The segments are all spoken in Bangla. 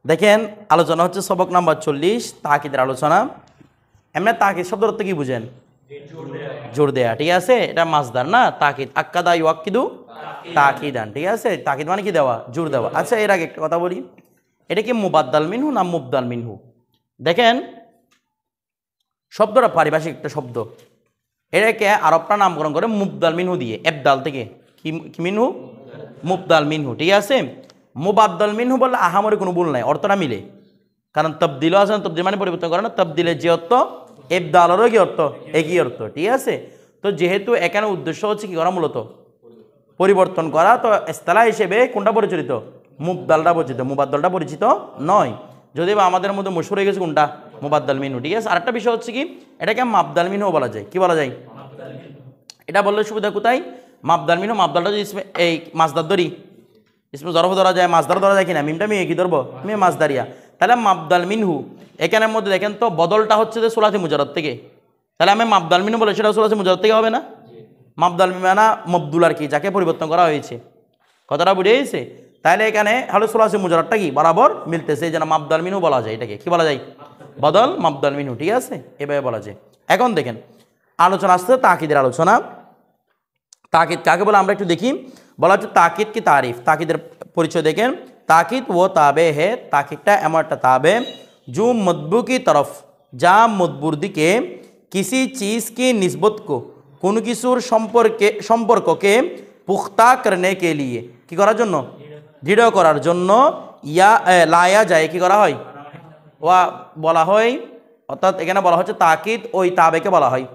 দেখেন আলোচনা হচ্ছে সবক নাম্বার 40 তাকিদের আলোচনা। এমনি তাকিদ শব্দের অর্থ কি বুঝেন? জোর দেয়া, ঠিক আছে? এটা মাসদার না, তাকিদ আক্কাদা ইউআক্কিদু তাকিদান, ঠিক আছে? তাকিদ মানে কি দেওয়া, জোর দেওয়া। আচ্ছা এর আগে একটা কথা বলি, এটা কি মুবাদ্দাল মিনহু না মুবদাল মিনহু? দেখেন শব্দটা পারিভাষিক একটা শব্দ, এটাকে আরবরা নামকরণ করে মুবদাল মিনহু দিয়ে, এবদাল থেকে। কি মিনহু? মুবদাল মিনহু, ঠিক আছে? মুবাদ্দাল মিনহু বললে আহামরি কোনো ভুল নাই, অর্থটা মিলে। কারণ তবদিলও আছে, তবদিল মানে পরিবর্তন করে না, তবদিলের যে অর্থ এবদালেরও কি অর্থ, একই অর্থ, ঠিক আছে? তো যেহেতু এখানে উদ্দেশ্য হচ্ছে কি করা, মূলত পরিবর্তন করা, তো ইস্তালাহ হিসেবে কোনটা পরিচালিত? মুবদালটা পরিচিত, মুবাদ্দালটা পরিচিত নয়। যদিও বা আমাদের মধ্যে মশহুর হয়ে গেছে কোনটা, মুবাদ্দাল মিনহু, ঠিক আছে? আরেকটা বিষয় হচ্ছে কি, এটাকে মাবদাল মিনহু বলা যায়। কি বলা যায়? এটা বললে সুবিধা কোথায়? মাবদাল মিনহু, মাবদালটা যদি এই মাছদার ধরি, ইসমে জরফ ধরা যায়, মাছদার ধরা যায় কিনা? মিমটা মিয়ে কি ধরবো, মিয়ে মাছদারিয়া। তাহলে মাবদাল মিনহু এখানের মধ্যে দেখেন তো বদলটা হচ্ছে যে সুলাসি মুজাররদ থেকে। তাহলে আমি মাবদাল মিনহু বলে সেটা সুলাসি মুজাররদ থেকে হবে না? মাবদাল মিমানা মবদুল আর কি, যাকে পরিবর্তন করা হয়েছে। কথাটা বুঝে গেছে? তাহলে এখানে হলো সুলাসি মুজাররদটা কি বরাবর মিলতেছে, যেন মাবদাল মিনহু বলা যায়। এটাকে কি বলা যায়? বদল মাবদাল মিনহু, ঠিক আছে? এভাবে বলা যায়। এখন দেখেন আলোচনা আসছে তাকিদের আলোচনা। তাকিদ কাকে বলে আমরা একটু দেখি। বলা হচ্ছে তাকিদ কি তারিফ, তাকিদের পরিচয় দেখেন। তাকিদ ও তাবে হে, তাকিদটা এমন একটা তাবে জু মতবু কি তরফ, যা মতবুর দিকে কিসি চিজ কি নিসবত কো, কোনো কিছুর সম্পর্ককে পুখতা করনে কে লিয়ে, কি করার জন্য? দৃঢ় করার জন্য। ইয়া লায়া যায়, কি করা হয়? ওয়া বলা হয়। অর্থাৎ এখানে বলা হচ্ছে তাকিদ ওই তাবেকে বলা হয়।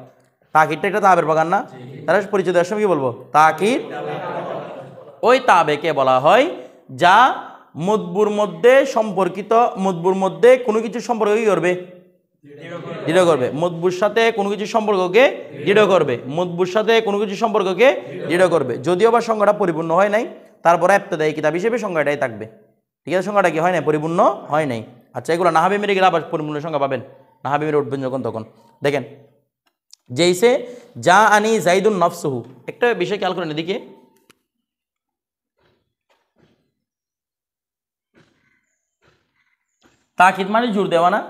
তাকিদটা একটা তাবের বাগান না? তাহলে পরিচয় দেওয়ার সময় কি বলবো? তাকিদ ওই তাবেকে বলা হয় যা মতবুর মধ্যে সম্পর্কিত, মতবুর মধ্যে কোনো কিছু সম্পর্ক কি করবে? দৃঢ় করবে। মতবুর সাথে কোনো কিছু সম্পর্ককে দৃঢ় করবে, মতবুর সাথে কোনো কিছু সম্পর্ককে দৃঢ় করবে। যদিও বা সংজ্ঞাটা পরিপূর্ণ হয় নাই, তারপরে ইবতিদায়ী কিতাব হিসেবে সংজ্ঞাটাই থাকবে, ঠিক আছে? সংজ্ঞাটা কি হয় নাই, পরিপূর্ণ হয় নাই। আচ্ছা এগুলো নাহাবি মেরে গেলে আবার পরিপূর্ণ সংজ্ঞা পাবেন, নাহাবি মেরে উঠবেন যখন তখন। দেখেন যেইসে যা আনি জাইদুন নফসুহু, একটা বিষয় খেয়াল করেন এদিকে। তাকিদ মানে জোর দেওয়া না?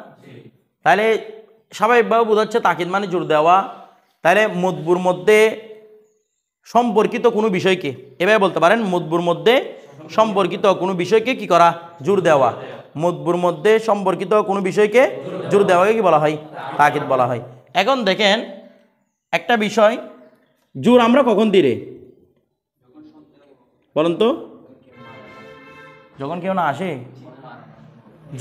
তাহলে স্বাভাবিকভাবে বোঝাচ্ছে তাকিদ মানে জোর দেওয়া। তাহলে মতবুর মধ্যে সম্পর্কিত কোনো বিষয়কে, এভাবে বলতে পারেন, মতবুর মধ্যে সম্পর্কিত কোনো বিষয়কে কি করা? জোর দেওয়া। মতবুর মধ্যে সম্পর্কিত কোনো বিষয়কে জোর দেওয়াকে কি বলা হয়? তাকিদ বলা হয়। এখন দেখেন একটা বিষয়, জোর আমরা কখন দিলে বলেন তো? যখন কেউ না আসে,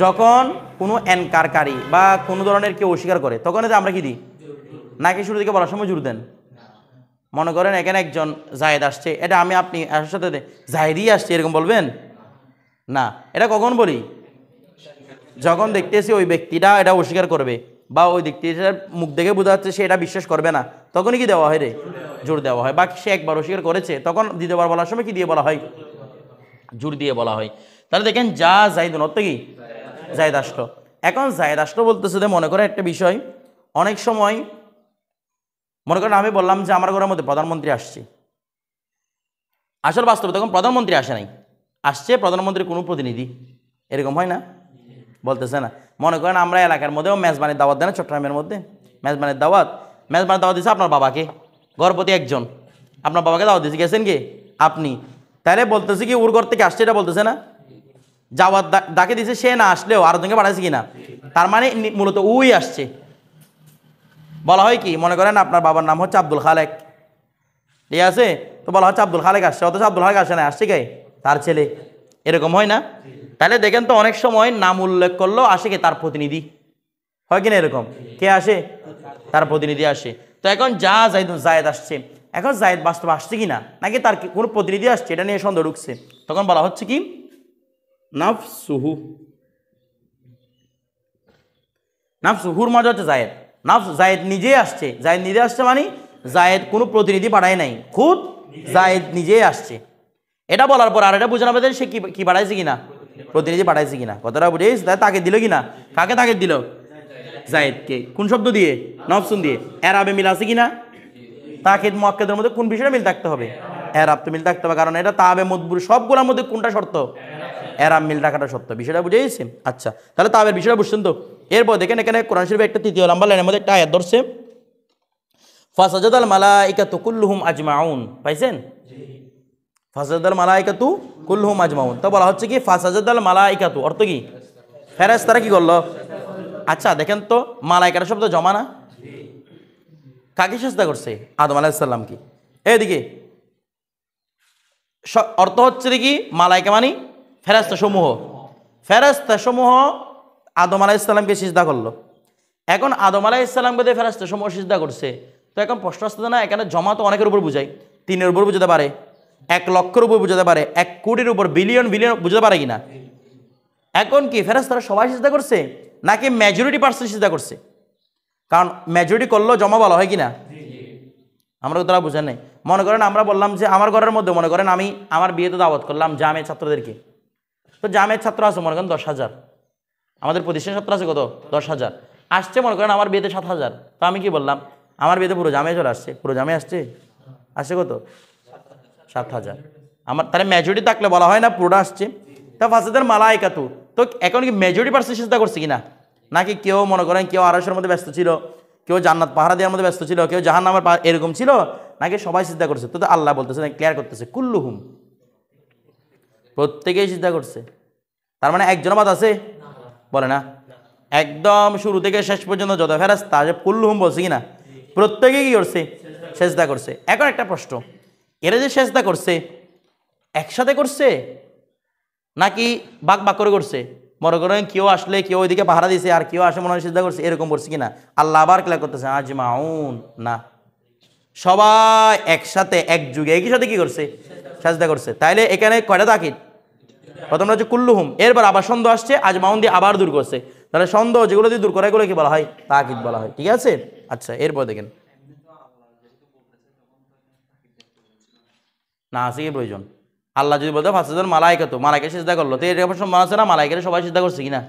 যখন কোনো এনকারকারী বা কোনো ধরনের কেউ অস্বীকার করে, তখন আমরা কি দিই? নাকি শুরু থেকে বলার সময় জোর দেন? মনে করেন এখানে একজন জায়েদ আসছে, এটা আমি আপনি আসার সাথে জায়েদই আসছে এরকম বলবেন না। এটা কখন বলি? যখন দেখতেছি ওই ব্যক্তিটা এটা অস্বীকার করবে, বা ওই ব্যক্তিটার মুখ দেখে বোঝা যাচ্ছে সে এটা বিশ্বাস করবে না, তখনই কি দেওয়া হয় রে? জোর দেওয়া হয়। বা সে একবার অস্বীকার করেছে, তখন দ্বিতীয়বার বলার সময় কি দিয়ে বলা হয়? জোর দিয়ে বলা হয়। তাহলে দেখেন যা জাইদুন অর্থ কি? জায়েদ আসলো। এখন জায়েদ আসলো বলতেছে যে, মনে করেন একটা বিষয়, অনেক সময় মনে করেন আমি বললাম যে আমার ঘরের মধ্যে প্রধানমন্ত্রী আসছে, আসল বাস্তবে তখন প্রধানমন্ত্রী আসে নাই, আসছে প্রধানমন্ত্রীর কোনো প্রতিনিধি, এরকম হয় না? বলতেছে না। মনে করেন আমরা এলাকার মধ্যেও মেজবানির দাওয়াত দেন, চট্টগ্রামের মধ্যে মেজবানির দাওয়াত দিচ্ছে আপনার বাবাকে, গর্ভবতী একজন, আপনার বাবাকে দাওয়াত দিচ্ছে, গেছেন কি আপনি? তাহলে বলতেছে কি ওর ঘর থেকে আসছে, এটা বলতেছে না? যাওয়ার ডাকে দিছে, সে না আসলেও আরো জনকে পাঠাইছে কিনা, তার মানে মূলত ওই আসছে। বলা হয় কি, মনে করেন আপনার বাবার নাম হচ্ছে আব্দুল খালেক, ঠিক আছে? তো বলা হচ্ছে আব্দুল খালেক আসছে, অথচ আব্দুল খালেক আসে না, আসছে কে? তার ছেলে। এরকম হয় না? তাহলে দেখেন তো অনেক সময় নাম উল্লেখ করলেও আসে কে? তার প্রতিনিধি। হয় কিনা এরকম? কে আসে? তার প্রতিনিধি আসে। তো এখন যা জায়েদ আসছে, এখন জায়েদ বাস্তব আসছে কিনা, নাকি তার কোনো প্রতিনিধি আসছে, এটা নিয়ে সন্দেহ ঢুকছে, তখন বলা হচ্ছে কি নাফসুহু। নাফসুহুর মজা হচ্ছে জায়েদ, জায়েদ নিজেই আসছে। জায়েদ নিজে আসছে মানে জায়েদ কোনো প্রতিনিধি পাঠায় নাই, খুদ জায়েদ নিজেই আসছে। এটা বলার পর আর এটা বুঝে নেবেন সে কি পাঠাইছে কিনা, প্রতিনিধি পাঠাইছে কিনা। কথাটা বুঝেছিস? তাই তাকে দিল কিনা? কাকে তাকে দিল? জায়েদকে। কোন শব্দ দিয়ে? নফসুন দিয়ে। এরাবে মিল আছে কিনা? তাকিদ মুআক্কাদের মধ্যে কোন বিষয়ে মিল থাকতে হবে? এরাব তো মিল থাকতে হবে, কারণ এটা তাবে মতবুর সবগুলোর মধ্যে কোনটা শর্ত? এরাম মিল রাখাটা সত্য, বিষয়টা বুঝে গেছে? আচ্ছা, তাহলে তাবের বিষয়টা বুঝছেন তো। এরপর দেখেন এখানে কোরআন শরীফে একটা তৃতীয় নাম্বার লাইনের মধ্যে একটা আয়াত ধরছে, ফাসাজাদাল মালাইকাতু কুল্লুহুম আজমাউন, পাইছেন? ফাসাজাদাল মালাইকাতু কুল্লুহুম আজমাউন। তো বলা হচ্ছে কি ফাসাজাদাল মালাইকাতু অর্থ কি? ফেরেশতারা কি করলো? আচ্ছা দেখেন তো, মালাইকার শব্দ জমা না? কাকে সিজদা করছে? আদম আলাইহিস সালাম কি? এদিকে অর্থ হচ্ছে কি মালাইকা মানে ফেরেশতা সমূহ, ফেরেশতা সমূহ আদম আলাইহিস সালামকে সিজদা করলো। এখন আদম আলাইহিস সালামকে দিয়ে ফেরেশতা সমূহ সিজদা করছে, তো এখন প্রশ্ন আসছে না, এখানে জমা তো অনেকের উপর বুঝায়, 3-এর উপর বুঝাতে পারে, 1 লক্ষের উপর বুঝাতে পারে, 1 কোটির উপর, বিলিয়ন বিলিয়ন বুঝাতে পারে কিনা? এখন কি ফেরেশতারা সবাই সিজদা করছে নাকি মেজরিটি পার্সেন্ট সিজদা করছে? কারণ মেজরিটি করলেও জমা বলা হয় কিনা? আমরা তারা বুঝেন নাই। মনে করেন আমরা বললাম যে আমার ঘরের মধ্যে মনে করেন আমি আমার বিয়েতে দাওয়াত করলাম জামে ছাত্রদেরকে, তো জামের ছাত্র আছে মনে করেন 10,000, আমাদের প্রতিষ্ঠানের ছাত্র আছে কত? 10,000 আসছে, মনে করেন আমার বিয়েতে 7,000, তো আমি কি বললাম আমার বিয়েতে পুরো জামে চলে আসছে, পুরো জামে আসছে, আসছে কত? 7,000। আমার তাহলে মেজরিটি থাকলে বলা হয় না পুরোটা আসছে? তা ফাসাদাল মালাইকাতু, তো এখন কি মেজরিটি পার্সেন্ট সিজদা করছে কিনা? নাকি কেউ মনে করেন কেউ আরশের মধ্যে ব্যস্ত ছিল, কেউ জান্নাত পাহারা দেওয়ার মধ্যে ব্যস্ত ছিল, কেউ জাহান্নামের এরকম ছিল, নাকি সবাই সিজদা করছে? তো আল্লাহ বলতেছে ক্লিয়ার করতেছে কুল্লুহুম, প্রত্যেকেই সিজদা করছে। তার মানে একজন বাদ আছে? বলে না, একদম শুরু থেকে শেষ পর্যন্ত যত ফেরেশতা যে কুল্লুহুম বলছে কিনা, প্রত্যেকেই কি করছে? সিজদা করছে। এখন একটা প্রশ্ন, এরা যে সিজদা করছে একসাথে করছে নাকি ভাগ ভাগ করে করছে? মনে করেন কেউ আসলে কেউ ওইদিকে পাহারা দিছে আর কেউ আসে মনে হয় সিজদা করছে, এরকম করছে কিনা? আল্লাহ আবার ক্লিয়ার করতেছে আজমাউন, না, সবাই একসাথে একযুগে একই সাথে কি করছে? সিজদা করছে। তাইলে এখানে কয়টা তাকিদ? প্রথমটা হচ্ছে কুল্লুহুম, এরপর আবার সন্দেহ আসছে আজমাউন দিয়ে আবার দূর করছে, তাহলে সন্দেহ যেগুলো দিয়ে দূর করে এগুলো কি বলা হয়? তাকিদ বলা হয়। ঠিক আছে? আচ্ছা, এরপর দেখেন না আছে কি প্রয়োজন? আল্লাহ যদি বলতো ফাসাদাল মালাইকাতু, মালাইকা সিজদা করলো, তো এর সম্মান আছে না? মালাইকারে সবাই সিজদা করছে কিনা?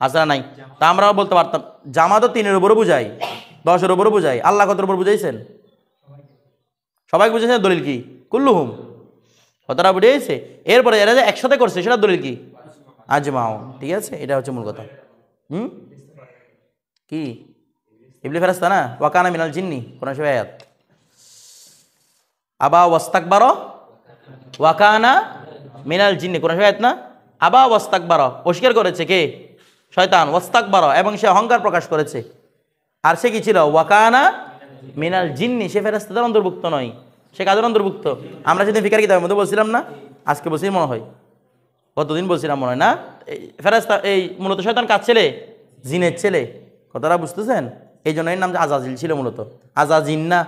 আছে না নাই? তা আমরাও বলতে পারতাম জামা তো 3-এর উপরে বুঝাই, 10-এর উপরে বুঝাই, আল্লাহ কতর উপর বুঝাইছেন? সবাই বুঝেছেন। দলিল কি? কুল্লুহুম, কথাটা বুঝেছে? এরপরে এরা যে একসাথে করছে সেটা দলিল কি? আজমাউন। ঠিক আছে, এটা হচ্ছে মূল কথা। কি ইবলিস ফেরেশতা না? ওয়াকানা মিনাল জিন্নি, কোরআন শরীফের আয়াত। আবা ওয়াস্তাকবারা ওয়াকানা মিনাল জিন্নি, কোরআন শরীফের আয়াত না? আবা ওয়াস্তাকবারা, অস্বীকার করেছে কে? শয়তান। ওয়াস্তাকবারা, এবং সে অহংকার প্রকাশ করেছে। আর সে কি ছিল? ওয়াকানা মিনাল জিন্নি, সে ফেরেশতাদের অন্তর্ভুক্ত নয়, সে কাদের অন্তর্ভুক্ত? আমরা সেদিন ফিকার কিতাবের মধ্যে বলছিলাম না, আজকে বলছি মনে হয়, কতদিন বলছিলাম মনে হয় না, ফেরেশতা এই মূলত শয়তান কার ছেলে? জিনের ছেলে। কথাটা বুঝতেছেন? এই জন্য এর নাম যে আজাজিল ছিল, মূলত আজাজিন না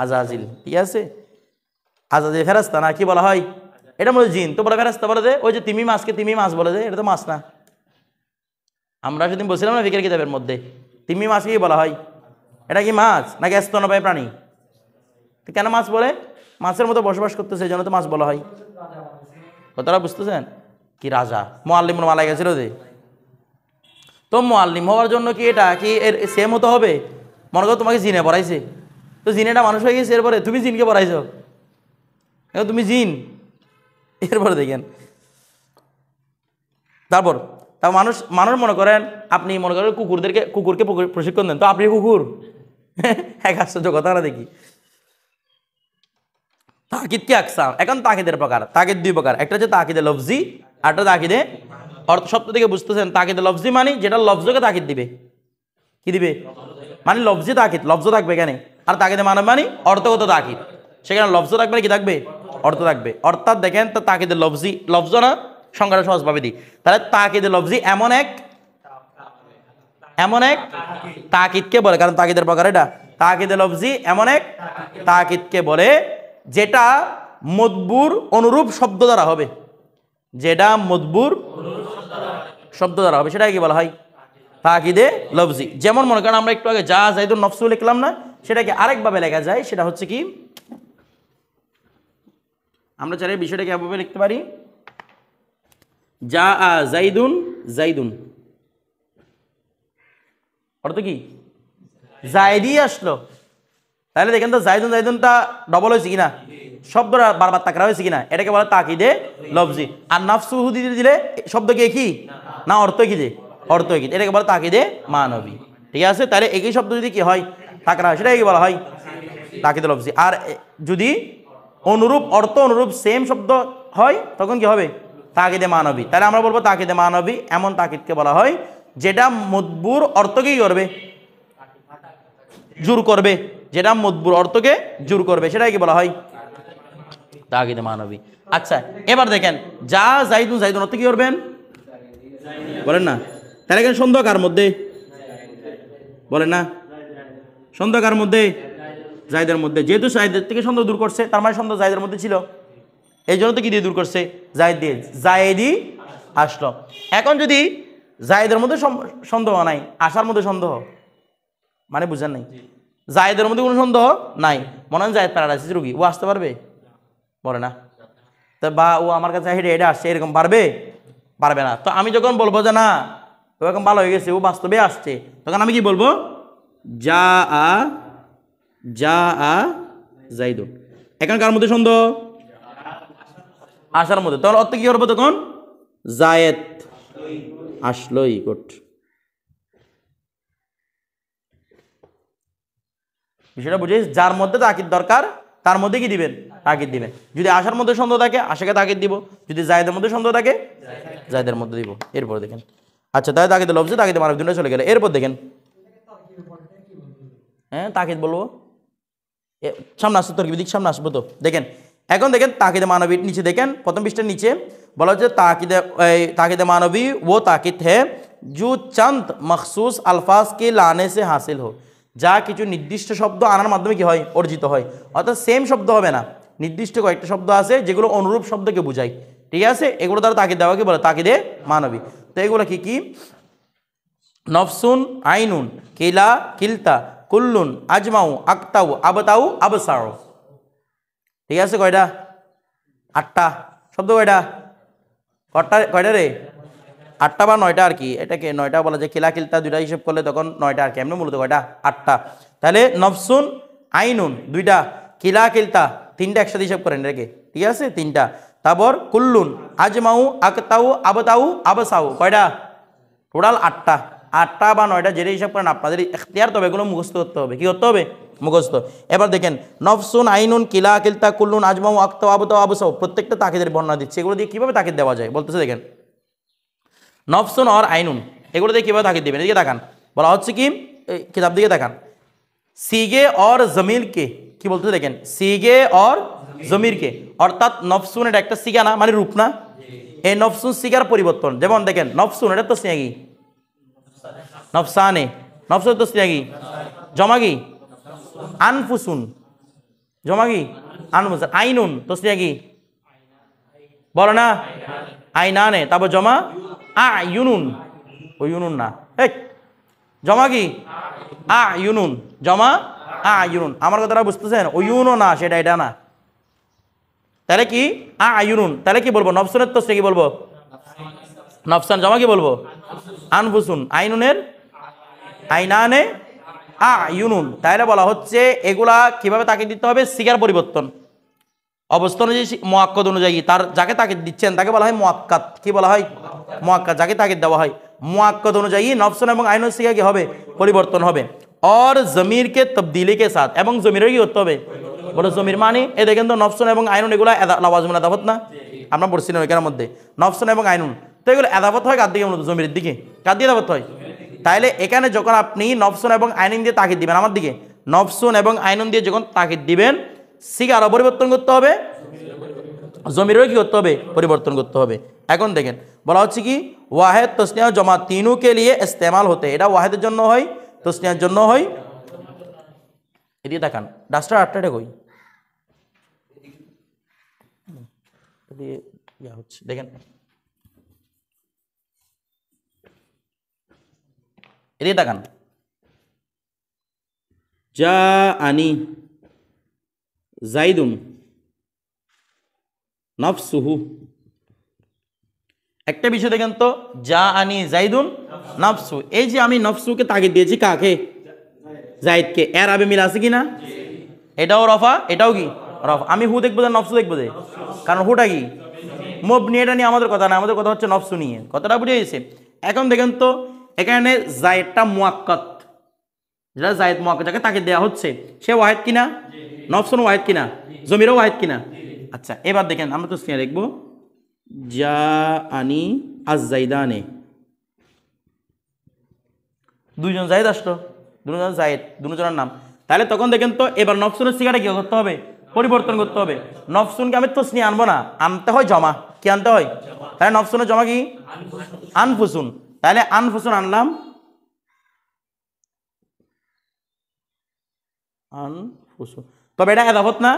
আজাজিল। ঠিক আছে? আজাজিল ফেরেশতা না, কি বলা হয়? এটা মূলত জিন। তো বলে ফেরেশতা বলে দে, ওই যে তিমি মাছকে তিমি মাছ বলে দে, এটা তো মাছ না। আমরা সেদিন বলছিলাম না ফিকার কিতাবের মধ্যে, তিমি মাছকে কি বলা হয়? এটা কি মাছ নাকি স্তন্যপায়ী প্রাণী? কেন মাছ বলে? মাছের মতো বসবাস করতেছে, এই জন্য তো মাছ বলা হয়। কথাটা বুঝতেছেন? কি রাজা মুআল্লিমুল মালাইকা ছিল যে, তো মুআল্লিম হওয়ার জন্য কি এটা কি এর সেম হতে হবে? মনে করো তোমাকে জিনে পড়াইছে, তো জিনেটা মানুষ হয়ে গেছে, এরপরে তুমি জিনকে পড়াইছো, তুমি জিন। এরপরে দেখেন তারপর তা মানুষ মানুষ মনে করেন, আপনি মনে করেন কুকুরকে প্রশিক্ষণ দেন, তো আপনি কুকুর? এক আশ্চর্য কথা না দেখি। তাকিদ কি আকসাম? এখন তাকিদের প্রকার, তাকিদ 2 প্রকার, একটা হচ্ছে তাকিদে লফজি, আরটা তাকিদে অর্থ। শব্দ থেকে বুঝতেছেন তাকিদে লফজি মানে যেটা লফজকে তাকিদ দিবে, কি দিবে? মানে লফজি তাকিদ, লফজ থাকবে এখানে। আর তাকিদে মানব মানে অর্থগত তাকিদ, সেখানে লফজ থাকবে কি থাকবে? অর্থ থাকবে। অর্থাৎ দেখেন তো তাকিদে লফজি, লফজ না সংজ্ঞাটা সহজভাবে দিই, তাহলে তাকিদে লফজি এমন এক তাকিদকে বলে, কারণ তাকিদের প্রকার এটা। তাকিদে লফজি এমন এক তাকিদকে বলে যেটা মদবুর অনুরূপ শব্দ দ্বারা হবে, যেটা মদবুর শব্দ দ্বারা হবে, সেটা কি বলা হয়? তাকিদে লফজি। যেমন মনে করেন আমরা একটু আগে যা যাইদুন নফসু লিখলাম না, সেটাকে আরেকভাবে লেখা যায়, সেটা হচ্ছে কি, আমরা চাইলে বিষয়টাকে এভাবে লিখতে পারি, যা জাইদুন জাইদুন, অর্থ কি? জাইদি আসলো। তাহলে দেখেন তো জাইদুন জাইদুনটা ডবল হয়েছে কিনা? শব্দটা বারবার তাকরা হয়েছে কিনা এটাকে বলে তাকিদে লফজি। আর নাফসুহু দিলে শব্দ কি একই না অর্থ কি যে অর্থ কি, এটাকে বলে তাকিদে মানবী। ঠিক আছে, তাহলে একই শব্দ যদি কি হয় তাকরা হয় সেটাকে বলা হয় তাকিদে লফজি। আর যদি অনুরূপ অর্থ অনুরূপ সেম শব্দ হয় তখন কি হবে তাকিদে মানবী। তাহলে আমরা বলবো তাকিদে মানবী এমন তাকিদকে বলা হয় যেটা মদবুর অর্থকে কি করবে জোর করবে, যেটা মদবুর অর্থকে জোর করবে সেটাই কি বলা হয় তাকিদে মানবী। আচ্ছা এবার দেখেন যা জাইদুন, জাইদুন অর্থ কি করবেন বলেন না। তাহলে এখানে সন্দেহ কার মধ্যে বলেন না, সন্দেহ কার মধ্যে জাইদের মধ্যে। যেহেতু জাইদের থেকে সন্দেহ দূর করছে তার মানে সন্দেহ জাইদের মধ্যে ছিল, এই জন্য তো কি দিয়ে দূর করছে জাইদ দিয়ে, জাইদি আসলো। এখন যদি জাইদের মধ্যে সন্দেহ নাই আসার মধ্যে সন্দেহ মানে বুঝেন নাই, জায়েদের মধ্যে কোনো সন্দেহ নাই, মনে হয় জায়েদ প্যারালাইসিস রোগী, ও আসতে পারবে বলে না, তা বা ও আমার কাছে হেঁটে হেঁটে আসছে এরকম পারবে পারবে না। তো আমি যখন বলবো যে না ও এখন ভালো হয়ে গেছে ও বাস্তবে আসছে, তখন আমি কি বলবো যা আ জাইদুন। এখানকার মধ্যে সন্দেহ আসার মধ্যে, তখন অর্থ কি করবো তখন জায়েদ আসলোই। গুড, বিষয়টা বুঝিস, যার মধ্যে তাকিদ দরকার তার মধ্যে কি দিবেন তাকিদ দিবেন। যদি আশার মধ্যে সন্দেহ থাকে আশাকে তাকিদ দিব, যদি জায়েদের মধ্যে সন্দেহ থাকে জায়েদের মধ্যে দিব। এরপর দেখেন আচ্ছা তাই তাকিদ লফজে তাকিদ মানব দুনিয়া চলে গেলে। এরপর দেখেন হ্যাঁ তাকিদ বলবো সামনে আসতো তোর দিক সামনে আসবো তো। দেখেন এখন দেখেন তাকিদে মানবীর নিচে দেখেন প্রথম পৃষ্ঠার নিচে বলা হচ্ছে ताकीद मानवी वो ताकीद है जो चंद मखसूस अल्फाज के लाने से हासिल हो, যা কিছু নির্দিষ্ট শব্দ আনার মাধ্যমে কি হয় অর্জিত হয়। অর্থাৎ সেম শব্দ হবে না, নির্দিষ্ট কয়েকটা শব্দ আছে যেগুলো অনুরূপ শব্দকে বোঝায়। ঠিক আছে, এগুলো দ্বারা তাকিদ দেওয়াকে বলে তাকিদে মানবী। তো এগুলো কি কি নফসুন আইনুন কিলা কিলতা কুল্লুন আজমাউ আকতাউ আবতাউ আবসাউ। ঠিক আছে কয়টা 8টা শব্দ, কয়টা কয়টা রে 8টা বা 9টা আর কি, এটাকে 9টা বলা যায়, কিলা কিলতা দুইটা হিসেব করলে তখন 9টা আর কি, এমনি মূলত কয়টা 8টা। তাহলে নফসুন আইনুন 2টা, কিলা কিলতা 3টা একসাথে হিসেব করেন রেখে, ঠিক আছে 3টা। তারপর কুল্লুন আজমাউ আকতাউ আবতাউ আবসাউ কয়টা টোটাল 8টা। 8টা বা 9টা যেটা হিসাব করেন আপনাদের এখতিয়ার, তবে এগুলো মুখস্থ করতে হবে। কি করতে হবে মুখস্থ। এবার দেখেন নফসুন আইনুন কিলা কিলতা কুল্লুন আজমাউ আকতাউ আবতাউ আবসাউ প্রত্যেকটা তাকিদের বর্ণনা দিচ্ছে, এগুলো দিয়ে কিভাবে তাকিদ দেওয়া যায় বলতেছে। দেখেন নফসুন আর আইনুন এগুলো দিয়ে কীভাবে তাকিদ দেবেন, এদিকে তাকান, বলা হচ্ছে কি কিতাব দিকে তাকান। সিগে और জমির কে কি বলতেছে দেখেন, সিগে और জমির কে, অর্থাৎ নফসুন এটা একটা সিগা না মানে রূপ না, এই নফসুন সিগার পরিবর্তন। যেমন দেখেন নফসুন এটা তো স্নেহী নফসানে, নফসুন তো স্নেহী জমা কি আনফুসুন জমা কি আনফুসুন, আইনুন তো স্নেহী বলো না আইনানে, তারপর জমা আয়ুনুন, ও ইউনুন না জমা কি আয়ুনুন, জমা আয়ুনুন। আমার কথাটা বুঝতেছেন, ও ইউনও না সেটা এটা না, তাহলে কি আয়ুনুন, তাহলে কি বলবো নফসুনের তো কি বলবো নফসান, জমা কি বলবো আনফুসুন, আইনুনের আইনানে আয়ুনুন। তাহলে বলা হচ্ছে এগুলা কিভাবে তাকে দিতে হবে, সিগার পরিবর্তন অবস্থা অনুযায়ী মুআক্কাদ অনুযায়ী, তার যাকে তাকে দিচ্ছেন তাকে বলা হয় মুআক্কাদ। কি বলা হয় মুআক্কাদ, যাকে তাকে দেওয়া হয় মুআক্কাদ অনুযায়ী নফসুন এবং আইনুন সিগা কি হবে পরিবর্তন হবে। और জমির কে তবদিলি কে সাথ, এবং জমিরের কি করতে হবে বলে জমির মানে এ দেখেন তো নফসুন এবং আইনুন এগুলো লাওয়াজিমুল আদাফত না, আমরা পড়ছি না ওইখানের মধ্যে নফসুন এবং আইনুন, তো এগুলো আদাফত হয় কার দিকে মূলত জমির দিকে, কার দিয়ে আদাফত হয়। তাইলে এখানে যখন আপনি নফসুন এবং আইনুন দিয়ে তাকিদ দিবেন আমার দিকে, নফসুন এবং আইনুন দিয়ে যখন তাকিদ দিবেন সিগারও পরিবর্তন করতে হবে, জমিরও কি করতে হবে পরিবর্তন করতে হবে। এখন দেখেন বলা হচ্ছে কি ওয়াহেদ তসনিয়া জমা তিনু কে লিয়ে ইস্তেমাল হতে, এটা ওয়াহেদের জন্য হয় তসনিয়ার জন্য হয়। এদিকে দেখান ডাস্টার 8টা কই হচ্ছে দেখেন, এদিকে দেখান যা আনি জাইদুন নফসুহু, একটা বিষয় দেখেন তো যা আনি জাইদুন নফসু, এই যে আমি নফসুকে তাগিদ দিয়েছি কাকে জাইদকে, এর আবে মিল আছে কিনা, এটাও রফা এটাও কি রফ। আমি হু দেখবো যে নফসু দেখবো যে, কারণ হুটা কি মবনি, এটা নিয়ে আমাদের কথা না, আমাদের কথা হচ্ছে নফসু নিয়ে। কথাটা বুঝে গেছে? এখন দেখেন তো এখানে জায়েদটা মুয়াক্কাত, যেটা জায়েদ মুয়াক্কাত যাকে তাকে দেওয়া হচ্ছে, সে ওয়াহিদ কিনা? নফসুন ওয়াহিদ কিনা? জমিরও ওয়াহিদ কিনা? আচ্ছা এবার দেখেন আমরা তো সিয়া লিখবো যা আনি আজ জাইদানে, দুইজন জায়েদ আসলো, দুজন জায়েদ, দুজনের নাম। তাহলে তখন দেখেন তো এবার নফসুনের সিগাটা কি করতে হবে? পরিবর্তন করতে হবে। নফসুনকে আমি তসনিয়া আনবো না, আনতে হয় জমা। কি আনতে হয়? তাহলে নফসুনের জমা কি? আনফুসুন। তাহলে আনফুসুন আনলাম, আনফুসুন। তবে এটা এদাফত না,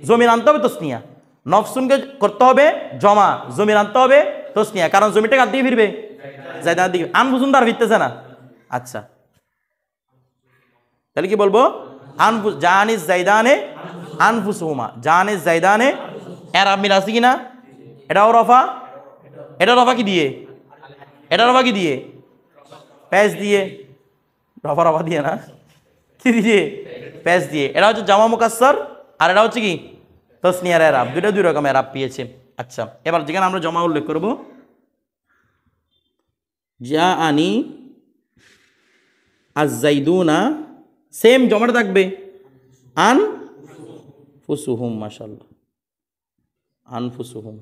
জমির আনতে হবে তসনিয়া। নফসুনকে করতে হবে জমা, জমির আনতে হবে তসনিয়া, কারণ জমিটা কার দিকে ফিরবে? জায়দার দিকে। আনফুসুন তার ফিরতেছে না। আচ্ছা তাহলে কি বলবো? আনফুস, জানিস জাইদানে আনফুসুহুমা, জানিস জাইদানে। এর আমিল আছে কিনা? এটাও রফা, এটা রফা কি দিয়ে? এটা রফা কি দিয়ে? প্যাচ দিয়ে। রফা রফা দিয়ে না, কি দিয়ে? প্যাচ দিয়ে। এটা হচ্ছে জামা মুকাসসার, আর এটা হচ্ছে কি তাসনিয়ার এরাব। দুটো দুই রকম এরাব পেয়েছে। আচ্ছা এবার যেখানে আমরা জমা উল্লেখ করব, যা আনি আজ-জাইদুনা, সেম জমাটা থাকবে আনফুসুহুম। মাশাআল্লাহ, আনফুসুহুম।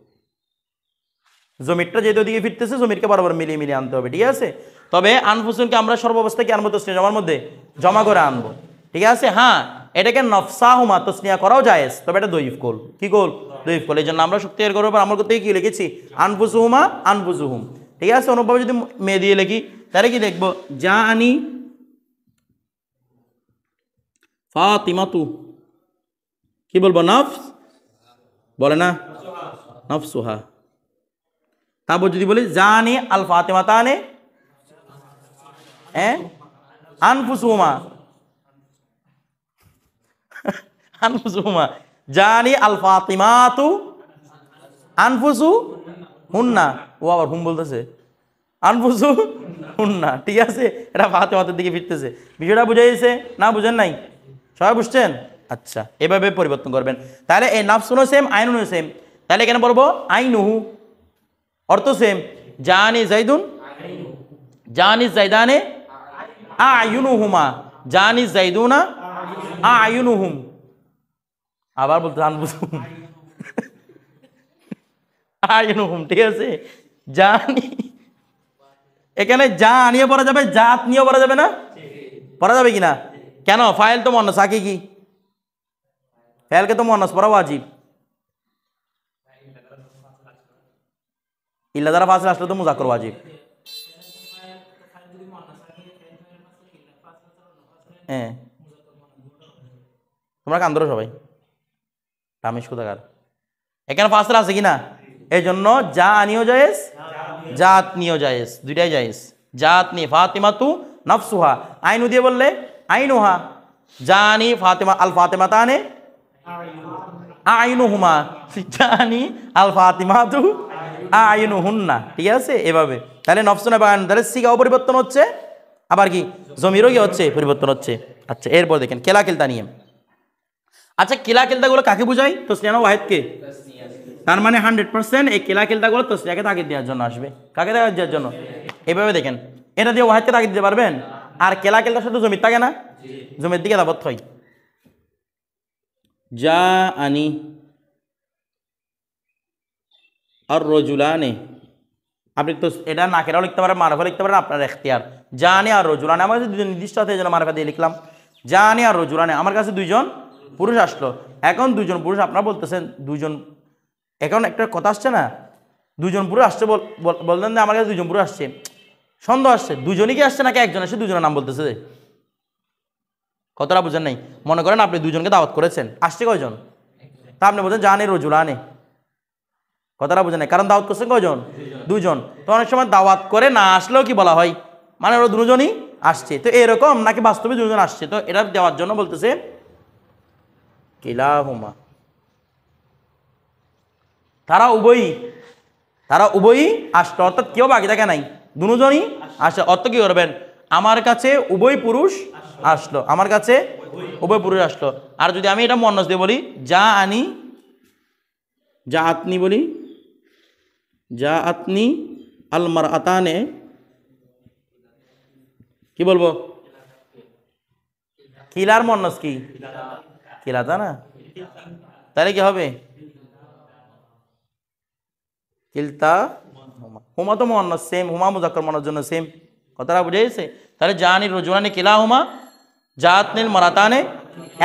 জমিরটা যেহেতু দিকে ফিরতেছে, জমিরকে বরাবর মিলিয়ে মিলিয়ে আনতে হবে, ঠিক আছে? তবে আনফুসুনকে আমরা সর্বাবস্থায় কি আনবো? তসনিয়া জমার মধ্যে জমা করে আনবো, ঠিক আছে? হ্যাঁ, এটাকে নফসাহুমা তসনিয়া করাও জায়েজ, তবে এটা দয়ীফ কল। কি কল? দয়ীফ কল। এই জন্য আমরা শক্তি এর করার পর আমার করতে কি লিখেছি? আনফুসুহুমা আনফুসুহুম, ঠিক আছে? অনুভাবে যদি মেয়ে দিয়ে লিখি তাহলে কি দেখবো? যা আনি ফাতিমাতু, কি বলবো? নফস বলে না, নফসুহা। তারপর যদি বলি জানি আল ফাতিমাতানে আনফুসুহুমা, আনফুসুহুমা, জানি আল ফাতিমাতু আনফুসু হুন্না। ও আবার হুম বলতেছে, আনফুসু হুন্না, ঠিক আছে? এটা ফাতিমাতের দিকে ফিরতেছে। বিষয়টা বুঝাইছে না? বুঝেন নাই? সবাই বুঝছেন? আচ্ছা এভাবে পরিবর্তন করবেন। তাহলে এই নাফসুনও সেম, আইনুনও সেম। তাহলে এখানে বলবো আইনুহু, অর্থ সেম। জানি জাইদুন, জানি জাইদানে আয়ুনুহুমা, জানি জাইদুনা আয়ুনুহুম। আবার বলতে আনফুসুহুম আয়ুনুহুম, ঠিক আছে? জানি, এখানে যা নিয়ে পড়া যাবে, জাত নিয়ে পড়া যাবে না? পড়া যাবে কিনা? কেন? ফাইল তো মুয়ান্নাস, আগে কি ফাইলকে তো মুয়ান্নাস পড়া ওয়াজিব। ইল্লা দ্বারা ফাসিল আসলে তো মুযাক্কার ওয়াজিব। হ্যাঁ, তোমরা কান ধরো সবাই, রামেশ কোথাকার। এখানে ফাসিল আছে কিনা? এই জন্য যা আনিও জায়েজ, জাত নিয়েও জায়েজ, দুইটাই জায়েজ। জাত নিয়ে ফাতিমাতু নফসুহা, আইনু দিয়ে বললে আইনুহা। জানি ফাতিমা আল ফাতিমাতানে আইনুহুমা, জানি আল ফাতিমাতু আইনুহুন্না, ঠিক আছে? এভাবে তাহলে নফসুনা বা তাহলে সিগাও পরিবর্তন হচ্ছে, আবার কি জমিরও কি হচ্ছে? পরিবর্তন হচ্ছে। আচ্ছা এরপর দেখেন কেলা কিলতা নিয়ে। আচ্ছা কেলা কিলতাগুলো কাকে বুঝাই? তসনিয়া না ওয়াহিদকে? তার মানে 100% এই কেলা কিলতাগুলো তসনিয়াকে তাগিদ দেওয়ার জন্য আসবে। কাকে তাগিদ দেওয়ার জন্য? এভাবে দেখেন, এটা দিয়ে ওয়াহিদকে তাগিদ দিতে পারবেন। আর কেলা কিলতার সাথে জমির থাকে না, জমির দিকে দাবত হয়। যা আনি আর রজুলানে, আপনি তো এটা নাকেরাও লিখতে পারেন, মারফা লিখতে পারেন, আপনার এখতিয়ার। জানি আর রজুলানে, আমার কাছে দুজন নির্দিষ্ট আছে, এই জন্য মারফা দিয়ে লিখলাম। জানি আর রজুলানে, আমার কাছে দুইজন পুরুষ আসলো। এখন দুইজন পুরুষ, আপনারা বলতেছেন দুইজন, এখন একটা কথা আসছে না, দুজন পুরুষ আসছে, বলতেন যে আমার কাছে দুজন পুরুষ আসছে, সন্দেহ আসছে দুজনই কি আসছে নাকি একজন আসছে? দুজনের নাম বলতেছে। কতটা বুঝেন নাই? মনে করেন আপনি দুজনকে দাওয়াত করেছেন, আসছে কয়জন? তা আপনি বলছেন জানি রজুলানে, কথাটা বুঝেন নাই, কারণ দাওয়াত করছেন কয়জন? দুজন। তো অনেক সময় দাওয়াত করে না আসলেও কি বলা হয়? মানে ওরা দুজনই আসছে। তো এরকম নাকি বাস্তবে দুজন আসছে? তো এটা দেওয়ার জন্য বলতেছে কিলাহুমা, তারা উভয়ই আসতো, অর্থাৎ কেউ বাকি থাকে নাই, দুজনই আসে। অর্থ কি করবেন? আমার কাছে উভয় পুরুষ আসলো, আমার কাছে উভয় পুরুষ আসলো। আর যদি আমি এটা মুয়ান্নাস দিয়ে বলি, যা আনি, যা আতনি বলি, যা আতনি আল মারআতানে, কি বলবো? কিলার মুয়ান্নাস কি? কিলাতা না? তাহলে কি হবে? কিলতা হুমা। হুমা তো মুয়ান্নাস সেম, হুমা মুযাক্কার মুয়ান্নাস জন্য সেম। কথাটা বুঝে গেছে? তাহলে জানি রজুলানি কিলা হুমা জাতনিল মারাতানে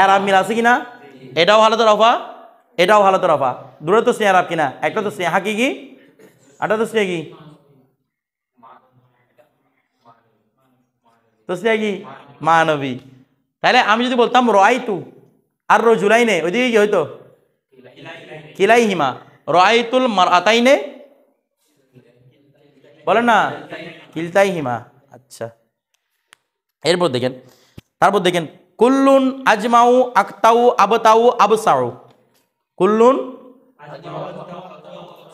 এরাব মিল আছে কিনা? এটাও হালাত রফা, এটাও হালাত রফা। দূরে তো স্নেহ এরাব কিনা? একটা তো স্নেহ হাকিকি, আটা তো স্নেহ কি? তো স্নেহ কি? মানবী। তাহলে আমি যদি বলতাম রাআইতু আর রজুলাইনে, ওইদিকে কি হইতো? কিলাইহিমা। রাআইতুল মারআতাইনে, বলেন না, কিলতাইহিমা। আচ্ছা, এরপর দেখেন, তারপর দেখেন কুল্লুন আজমাউ আকতাউ আবতাউ আবসাউ। কুল্লুন,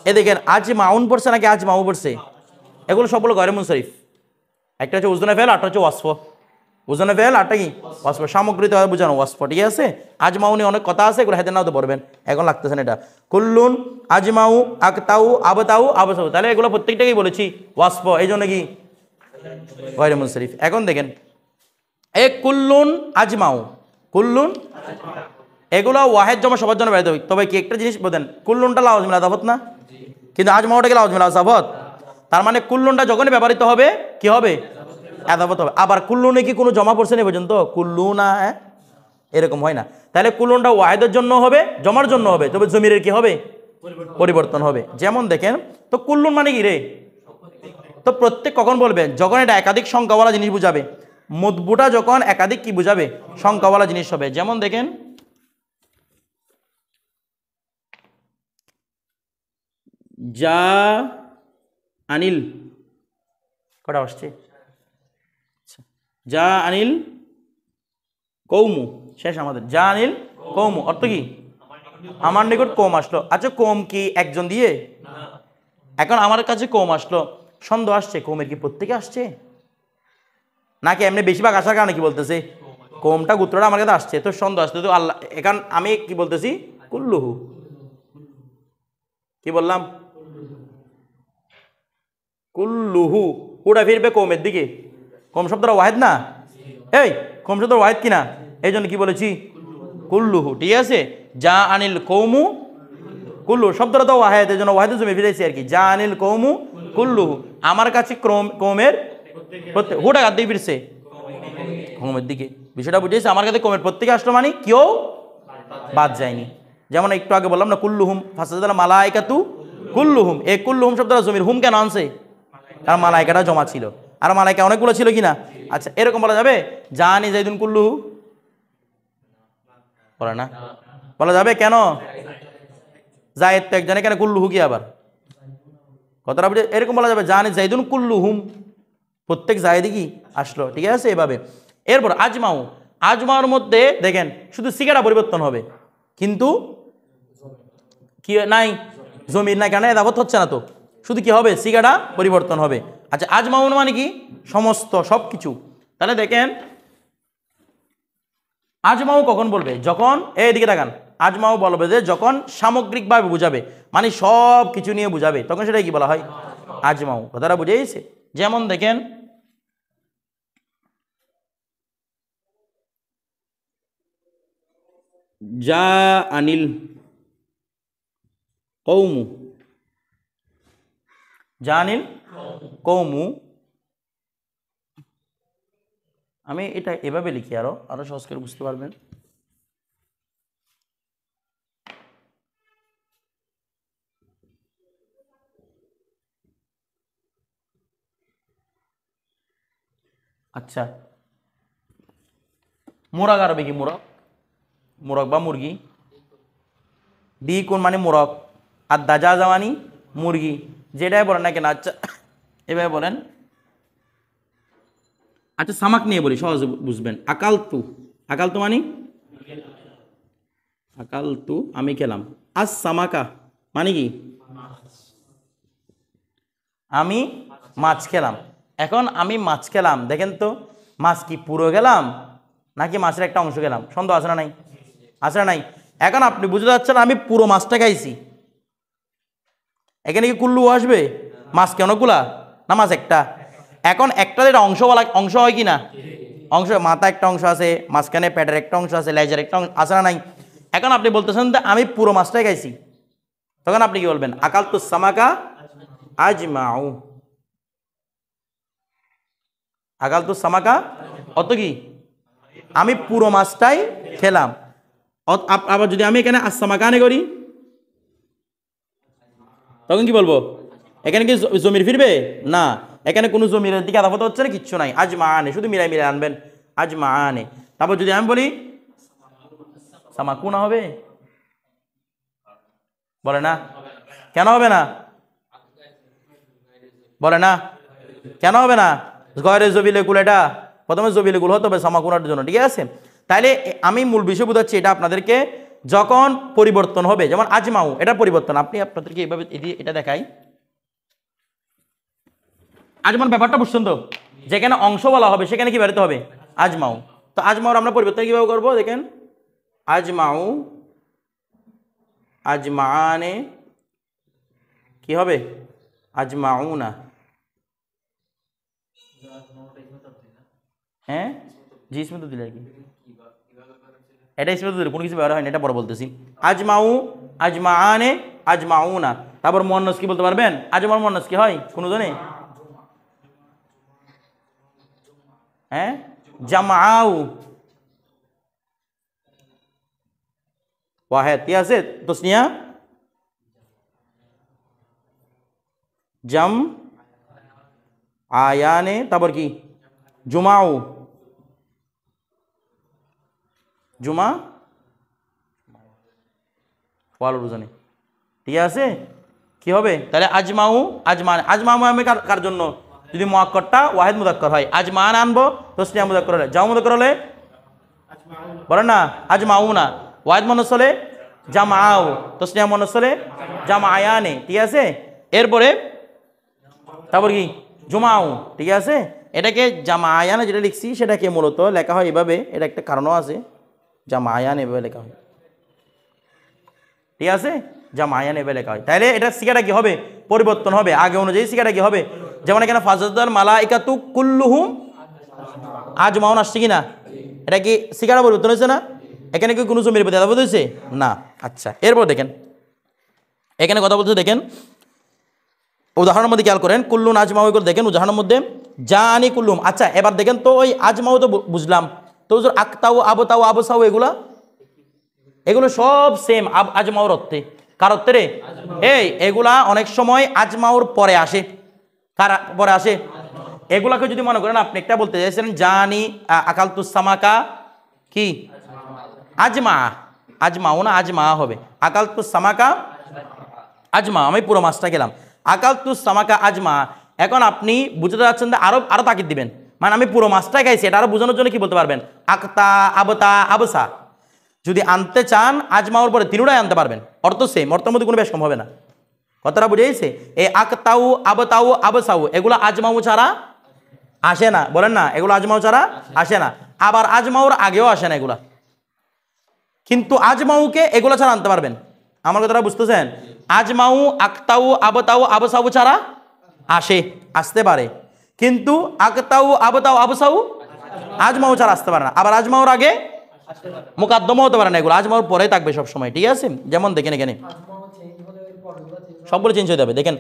এ দেখেন আজমাউন পড়ছে নাকি আজমাউ পড়ছে? এগুলো সবগুলো গয়রে মুনসারিফ। একটা হচ্ছে উজনে ফেল, আটটা হচ্ছে ওয়াসফ। উজনে ফেল, আটটা কি? ওয়াসফ। সামগ্রীতে বোঝানো ওয়াসফ, ঠিক আছে? আজমাউনি অনেক কথা আছে, এগুলো হাতে নাও তো পড়বেন, এখন লাগতেছে না এটা। কুল্লুন আজমাউ আকতাউ আবতাউ আবসাউ, তাহলে এগুলো প্রত্যেকটাকেই বলেছি ওয়াসফ, এই জন্য কি গয়রে মুনসারিফ। এখন দেখেন এ কুল্লুন আজমাউ, কুল্লুন, এগুলো ওয়াহেদ জমা সবার জন্য বেড়াতে হবে। তবে কি একটা জিনিস বলেন, কুল্লুনটা লাওয়াজ মিলা যাবত না, কিন্তু আজমাউটা কি লাওয়াজ মিলা যাবত? তার মানে কুল্লুনটা যখনই ব্যবহৃত হবে কি হবে? এদাবত হবে। আবার কুল্লুনে কি কোনো জমা পড়ছে না পর্যন্ত? কুল্লুনা, এরকম হয় না। তাহলে কুল্লুনটা ওয়াহেদের জন্য হবে, জমার জন্য হবে, তবে জমিরের কি হবে? পরিবর্তন হবে। যেমন দেখেন, তো কুল্লুন মানে কি রে? তো প্রত্যেক কখন বলবেন? যখন এটা একাধিক সংখ্যাওয়ালা জিনিস বুঝাবে। মতবুটা যখন একাধিক কি বুঝাবে? সংখ্যাওয়ালা জিনিস হবে। যেমন দেখেন যা আনিল, কটা আসছে? যা আনিল কৌমু, শেষ আমাদের। যা আনিল কৌমু অর্থ কি? আমার নিকট কৌম আসলো। আচ্ছা, কৌম কি একজন দিয়ে? এখন আমার কাছে কৌম আসলো, সন্দেহ আসছে, কৌমের কি প্রত্যেকে আসছে নাকি এমনি বেশিরভাগ আসার কারণে কি বলতেছে? কৌমটা গোত্রটা আমার কাছে আসছে, তো সন্দেহ আসছে। তো আল্লাহ, এখন আমি কি বলতেছি? কুল্লুহু। কি বললাম? কুল্লুহু, ওটা ফিরবে কৌমের দিকে। কৌম শব্দটা ওয়াহেদ না? এই কৌম শব্দ ওয়াহেদ কিনা? এই জন্য কি বলেছি? কুল্লুহু, ঠিক আছে? যা আনিল কৌমু কুল্লু, শব্দটা তো ওয়াহেদ, এই জন্য ওয়াহেদের জমি ফিরেছি আর কি। যা আনিল কৌমু কুল্লুহু, আমার কাছে কৌমের প্রত্যেক, হুটা কার দিকে ফিরছে? কৌমের দিকে। বিষয়টা বুঝেছি? আমার কাছে কৌমের প্রত্যেকে আসলো মানে কেউ বাদ যায়নি। যেমন একটু আগে বললাম না, কুল্লুহুম ফাসাদাল মালাইকাতু কুল্লুহুম। এই কুল্লুহুম শব্দটা জমির, হুম কেন আনছে? কারণ মালাইকাটা জমা ছিল, আর মালাইকা অনেকগুলো ছিল কিনা? আচ্ছা, এরকম বলা যাবে জানি জাইদুন কুল্লুহু? বলে না, বলা যাবে কেন? জায়েদ তো একজন, এখানে কুল্লুহু কি আবার? কথাটা বুঝে? এরকম বলা যাবে জানি জাইদুন কুল্লুহুম, প্রত্যেক জায়েদি কি আসলো, ঠিক আছে? এভাবে। এরপর আজমাউ, আজমাউর মধ্যে দেখেন শুধু সিগাটা পরিবর্তন হবে, কিন্তু কি নাই? জমির নাই, কেন? এদাবত হচ্ছে না তো, শুধু কি হবে? সিগাটা পরিবর্তন হবে। আচ্ছা, আজমাউন মানে কি? সমস্ত, সব কিছু। তাহলে দেখেন আজমাউ কখন বলবে? যখন, এইদিকে তাকান, আজমাউ বলবে যে যখন সামগ্রিকভাবে বুঝাবে, মানে সব কিছু নিয়ে বুঝাবে, তখন সেটাই কি বলা হয়? আজমাউ। কথাটা বুঝে গেছে? যেমন দেখেন যা আনিল কৌমু, যা আনিল কৌমু, আমি এটা এভাবে লিখি, আরো আরো সহজ করে বুঝতে পারবেন। আচ্ছা, মোরগ আরবে কি? মোরগ, মোরগ বা মুরগি। দি কোন মানে মোরগ, আর দাজা জামানি মুরগি, যেটাই বলেন না কেন। আচ্ছা, এভাবে বলেন। আচ্ছা, সামাক নিয়ে বলি, সহজে বুঝবেন। আকালতু, আকালতু মানে আকালতু, আমি খেলাম। আজ সামাকা মানে কি? আমি মাছ খেলাম। এখন আমি মাছ খেলাম, দেখেন তো মাছ কি পুরো গেলাম নাকি মাছের একটা অংশ গেলাম? সন্দেহ আছে না নাই? আছে না নাই? এখন আপনি বুঝতে পারছেন আমি পুরো মাছটা খাইছি, এখানে কি কুল্লু আসবে? মাছ কি অনেকগুলা না মাছ একটা? এখন একটা যেটা অংশ বলা অংশ হয় কি না? অংশ, মাথা একটা অংশ আছে, মাঝখানে পেটের একটা অংশ আছে, লেজের একটা অংশ আছে না নাই? এখন আপনি বলতেছেন যে আমি পুরো মাছটাই খাইছি, তখন আপনি কি বলবেন? আকালতু সামাকা আজমাউ। আকালতু সামাকা অত কি আমি পুরো মাছটাই খেলাম। আবার যদি আমি এখানে আসামাকানে করি তখন কি বলবো? এখানে কি জমির ফিরবে না, এখানে কোনো জমির দিকে আদাফত হচ্ছে না, কিচ্ছু নাই। আজমানে শুধু মিলাই মিলাই আনবেন, আজমানে। তারপর যদি আমি বলি সামাকুনা হবে? বলে না। কেন হবে না? বলে না কেন হবে না? গয়রে জবিলে কুল, এটা প্রথমে জবিলে কুল হতে হবে সামাকুনার জন্য, ঠিক আছে? তাইলে আমি মূল বিষয় বুঝাচ্ছি এটা আপনাদেরকে, যখন পরিবর্তন হবে, যেমন আজমাউ এটা পরিবর্তন, আপনি আপনাদেরকে এইভাবে এটা দেখাই। আজমান ব্যাপারটা বুঝছেন তো? যেখানে অংশ বলা হবে সেখানে কি বেরোতে হবে? আজমাউ। তো আজমাউর আমরা পরিবর্তন কিভাবে করবো দেখেন, আজমাউ আজমানে কি হবে? আজমাউনা। হ্যাঁ জি, ইসমে তো দিলে আর কি, এটা ইসমে তো দিলে কোনো কিছু ব্যবহার হয়নি, এটা পরে বলতেছি। আজমাউ আজমানে আজমাউনা। তারপর মুয়ান্নাস কি বলতে পারবেন? আজমার মুয়ান্নাস কি হয় কোনো জনে? হ্যাঁ জামাউ ওয়াহেদ, ঠিক আছে? তসনিয়া জাম আয়ানে, তারপর কি জুমাউ, জুমা ওয়ালুরুজানে, ঠিক আছে? কি হবে তাহলে? আজমাউ আজমান। আজমাউ আমি কার জন্য? যদি মুয়াক্কারটা ওয়াহিদ মুযাক্কার হয়, আজমান আনবো, তসনিয়া মুযাক্কার হলে, জামু মুযাক্কার হলে বলেন না আজমাউনা, ওয়াহিদ মুয়ান্নাস হলে জামাউ, তসনিয়া মুয়ান্নাস হলে জামায়ানে, ঠিক আছে? এরপরে তারপর কি জুমাউ, ঠিক আছে? এটাকে জামায়ানে যেটা লিখছি সেটাকে মূলত লেখা হয় এভাবে, এটা একটা কারণও আছে, জামায়ান এভাবে লেখা হয়, ঠিক আছে? জামায়ান এভাবে লেখা হয়। তাহলে এটা সিগাটা কি হবে? পরিবর্তন হবে, আগে অনুযায়ী সিগাটা কি হবে? যেমন এখানে ফাজাদাল মালাইকাতু কুল্লুহুম আজমাউন আসছে কি না? এটা কি সিগাটা পরিবর্তন হয়েছে না? এখানে কি কোনো জমির প্রতি আদাবত হয়েছে না? আচ্ছা, এরপর দেখেন এখানে কথা বলতে দেখেন উদাহরণের মধ্যে খেয়াল করেন, কুল্লুন আজমাউ করে দেখেন উদাহরণের মধ্যে জানি কুল্লুম। আচ্ছা এবার দেখেন তো, ওই আজমাউ তো বুঝলাম, তো আকতাউ আবতাউ আবসাউ এগুলো সব সেম আজমাউর অর্থে। কার অর্থে রে? এগুলা অনেক সময় আজমাউর পরে আসে। কার পরে আসে? এগুলাকে যদি মনে করেন আপনি একটা বলতে চাইছেন জানি আকালতুস সামাকা কি আজমা, আজমাউ না আজমা হবে। আকালতুস সামাকা আজমা, আমি পুরো মাছটা গেলাম, আকালতুস সামাকা আজমা। এখন আপনি বুঝতে যাচ্ছেন যে আরো তাকিদ দিবেন, মানে আমি পুরো মাছটাই খাইছি, এটা আরো বোঝানোর জন্য কি বলতে পারবেন? আকতা আবতা আবসা। যদি আনতে চান আজমাউর পরে তিনটাই আনতে পারবেন, অর্থ সেম, অর্থের মধ্যে কোনো বেশ কম হবে না। কথাটা বুঝেছে? এই আকতাউ আবতাউ আবসাউ এগুলো আজমাউ ছাড়া আসে না, বলেন না, এগুলো আজমাউ ছাড়া আসে না। আবার আজমাউর আগেও আসে না এগুলা, কিন্তু আজমাউকে এগুলো ছাড়া আনতে পারবেন। আমার কথাটা বুঝতেছেন? আজমাউ আকতাউ আবতাউ আবসাউ ছাড়া আসতে পারে, কিন্তু আকতাউ আবতাউ আবসাউ আজমাউ ছাড়া আসতে পারে না। আবার আজমাউর আগে মুকাদ্দমা হতে পারে না, এগুলো আজমাউর পরে থাকবে সব সময়, ঠিক আছে? যেমন দেখেন এখানে সবগুলো চেঞ্জ হয়ে যাবে। দেখেন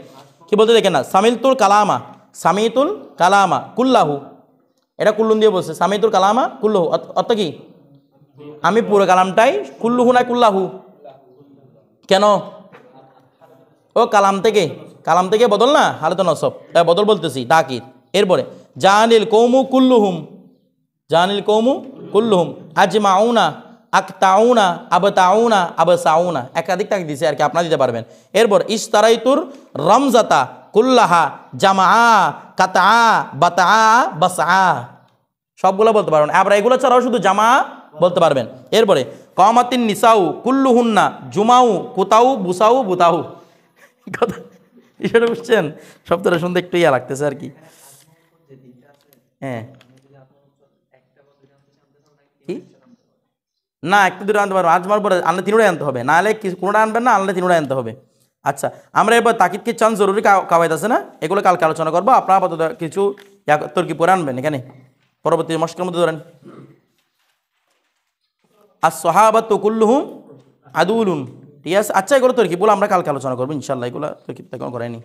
কি বলতে দেখেন না, সামিলতুল কালামা, সামিতুল কালামা কুল্লাহু, এটা কুল্লুন দিয়ে বলছে, সামিতুল কালামা কুল্লাহু অর্থ কি? আমি পুরো কালামটাই, কুল্লুহু না কুল্লাহু কেন? ও কালাম থেকে বদল না, হালতো নসব, তাই বদল বলতেছি তাকিদ। এরপরে জানিল কৌমু কুল্লুহুম, জানিল কৌমু কুল্লুহুম আজমাউনা আকতাউনা আবতাউনা আবসাউনা, একাধিক তাকিদ দিছে আর কি, আপনারা দিতে পারবেন। এরপর ইশতারাইতুর রমজাতা কুল্লাহা জামা কাতা বাতা বাসা, সবগুলো বলতে পারবেন। আবার এগুলো ছাড়াও শুধু জামা বলতে পারবেন। এরপরে কমাতিন নিসাউ কুল্লুহুন্না জুমাউ কুতাউ বুসাউ বুতাউ, কথা বিষয়টা বুঝছেন? শব্দটা শুনতে একটু ইয়া লাগতেছে আর কি। হ্যাঁ কি না একটা দুটো আনতে পারবো আজমার পরে আনলে তিনটাই আনতে হবে, না হলে কোনোটা আনবেন না, আনলে তিনটাই আনতে হবে। আচ্ছা আমরা এবার তাকিদ কি চান জরুরি কাওয়াইদ আছে না, এগুলো কালকে আলোচনা করবো। আপনারা আপাতত কিছু তর্কি পরে আনবেন এখানে, পরবর্তী মশকের মধ্যে ধরেন as-sahabatu kulluhum আদুলুন, ঠিক আছে। আচ্ছা এগুলো তর্কি বলে আমরা কালকে আলোচনা করবো ইনশাল্লাহ, এগুলো তর্কি করাইনি।